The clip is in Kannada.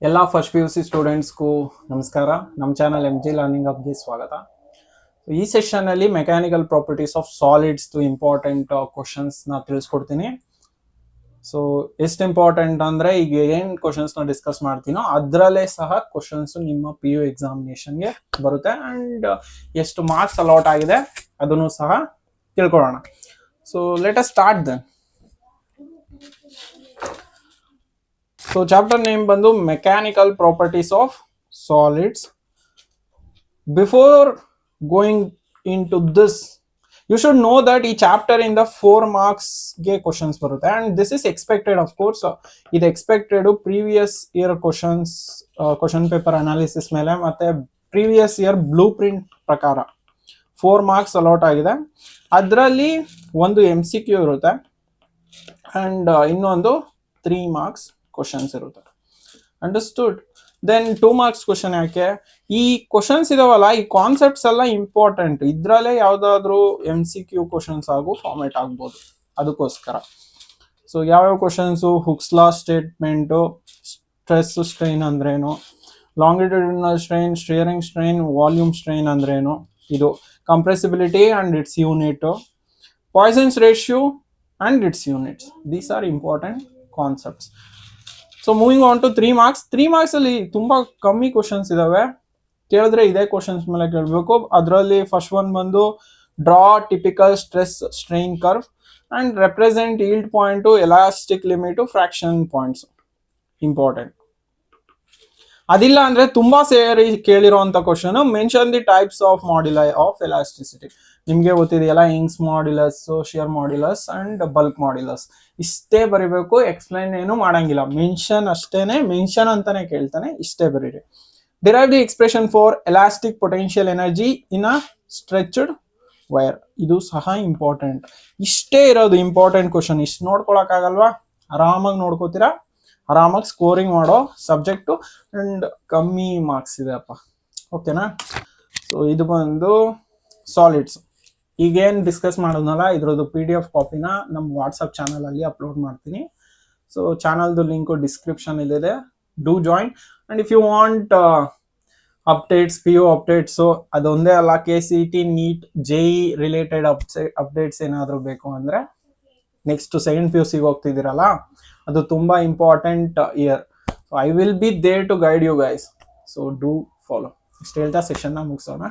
ಎಲ್ಲ ಫಸ್ಟ್ ಪಿ ಯು ಸಿ ಸ್ಟೂಡೆಂಟ್ಸ್ಗೂ ನಮಸ್ಕಾರ. ನಮ್ಮ ಚಾನಲ್ ಎಮ್ ಜಿ ಲರ್ನಿಂಗ್ ಹಬ್ಗೆ ಸ್ವಾಗತ. ಈ ಸೆಷನಲ್ಲಿ ಮೆಕ್ಯಾನಿಕಲ್ ಪ್ರಾಪರ್ಟೀಸ್ ಆಫ್ ಸಾಲಿಡ್ಸ್ದು ಇಂಪಾರ್ಟೆಂಟ್ ಕ್ವಶನ್ಸ್ನ ತಿಳಿಸ್ಕೊಡ್ತೀನಿ. ಸೊ ಎಷ್ಟು ಇಂಪಾರ್ಟೆಂಟ್ ಅಂದರೆ ಈಗ ಏನು ಕ್ವಶನ್ಸ್ನ ಡಿಸ್ಕಸ್ ಮಾಡ್ತೀನೋ ಅದರಲ್ಲೇ ಸಹ ಕ್ವಶನ್ಸು ನಿಮ್ಮ ಪಿ ಯು ಎಕ್ಸಾಮಿನೇಷನ್ಗೆ ಬರುತ್ತೆ. ಆ್ಯಂಡ್ ಎಷ್ಟು ಮಾರ್ಕ್ಸ್ ಅಲಾಟ್ ಆಗಿದೆ ಅದನ್ನು ಸಹ ತಿಳ್ಕೊಳ್ಳೋಣ. So let us start then. So chapter name bandu mechanical properties of solids. Before going into this, you should know that each chapter in the 4 marks ge questions barute, and this is expected, of course. It expected previous year questions, question paper analysis mele matte previous year blueprint prakara 4 marks allot agide. Adralli ಒಂದು MCQ irutte and ಇನ್ನೊಂದು 3 marks ಕ್ವಶನ್ಸ್ ಇರುತ್ತೆ. ಅಂಡರ್ಸ್ಟುಡ್? ದೆನ್ 2 marks ಕ್ವಶನ್ ಯಾಕೆ? ಈ ಕ್ವಶನ್ಸ್ ಇದಾವಲ್ಲ, ಈ ಕಾನ್ಸೆಪ್ಟ್ಸ್ ಎಲ್ಲ ಇಂಪಾರ್ಟೆಂಟ್. ಇದ್ರಲ್ಲೇ ಯಾವ್ದಾದ್ರು MCQ ಕ್ವಶನ್ಸ್ ಆಗು ಫಾರ್ಮೇಟ್ ಆಗ್ಬೋದು, ಅದಕ್ಕೋಸ್ಕರ. ಸೊ ಯಾವ್ಯಾವ questions? Hooke's law statement, stress strain ಅಂದ್ರೇನು, longitudinal strain, shearing strain, volume strain ಅಂದ್ರೇನು, ಇದು compressibility and its unit, Poisson's ratio and its units. These are important concepts. So moving on to 3 marks. 3 marks ಅಲ್ಲಿ ತುಂಬಾ ಕಮ್ಮಿ ಕ್ವಶನ್ಸ್ ಇದಾವೆ. ಕೇಳಿದ್ರೆ ಇದೇ ಕ್ವಶನ್ಸ್ ಮೇಲೆ ಕೇಳಬೇಕು. ಅದರಲ್ಲಿ ಫಸ್ಟ್ ಒನ್ ಬಂದು draw typical stress strain curve and represent yield point, elastic limit, fracture points. Important. ಅದಿಲ್ಲ ಅಂದ್ರೆ ತುಂಬಾ ಸೇರಿ ಕೇಳಿರೋಂಥ question, mention the types of moduli of elasticity. ನಿಮ್ಗೆ ಗೊತ್ತಿದೆಯಲ್ಲ, Young's modulus, shear modulus and bulk modulus. ಇಷ್ಟೇ ಬರಿಬೇಕು, ಎಕ್ಸ್ಪ್ಲೈನ್ ಏನು ಮಾಡಂಗಿಲ್ಲ. ಮೆನ್ಷನ್ ಅಷ್ಟೇನೆ, ಮೆನ್ಷನ್ ಅಂತಾನೆ ಕೇಳ್ತಾನೆ, ಇಷ್ಟೇ ಬರೀರಿ. Derive the expression for elastic potential energy in a stretched wire. ಇದು ಸಹ ಇಂಪಾರ್ಟೆಂಟ್. ಇಷ್ಟೇ ಇರೋದು ಇಂಪಾರ್ಟೆಂಟ್ ಕ್ವಶನ್. ಇಷ್ಟು ನೋಡ್ಕೊಳಕ್ ಆಗಲ್ವಾ? ಆರಾಮಾಗಿ ನೋಡ್ಕೋತೀರಾ, ಆರಾಮಾಗಿ ಸ್ಕೋರಿಂಗ್ ಮಾಡೋ ಸಬ್ಜೆಕ್ಟು. ಅಂಡ್ ಕಮ್ಮಿ ಮಾರ್ಕ್ಸ್ ಇದೆ ಅಪ್ಪ, ಓಕೆನಾ? ಸೊ ಇದು ಬಂದು ಸಾಲಿಡ್ಸ್. ಈಗೇನು ಡಿಸ್ಕಸ್ ಮಾಡೋದಲ್ಲ, ಇದ್ರದ್ದು PDF ಕಾಪಿನ ನಮ್ಮ ವಾಟ್ಸಪ್ ಚಾನಲಲ್ಲಿ ಅಪ್ಲೋಡ್ ಮಾಡ್ತೀನಿ. ಸೊ ಚಾನಲ್ದು ಲಿಂಕು ಡಿಸ್ಕ್ರಿಪ್ಷನ್ ಇದೆ, do join. And if you want updates, PU updates, ಅದೊಂದೇ ಅಲ್ಲ, KCET, NEET, JEE related updates ಏನಾದರೂ ಬೇಕು ಅಂದರೆ, ನೆಕ್ಸ್ಟ್ ಸೆಕೆಂಡ್ PUCಗೆ ಹೋಗ್ತಿದ್ದೀರಲ್ಲ, ಅದು ತುಂಬ important year. So I will be there to guide you guys. So do follow. ಇಷ್ಟು ಹೇಳ್ತಾ ಸೆಷನ್ನ ಮುಗಿಸೋಣ.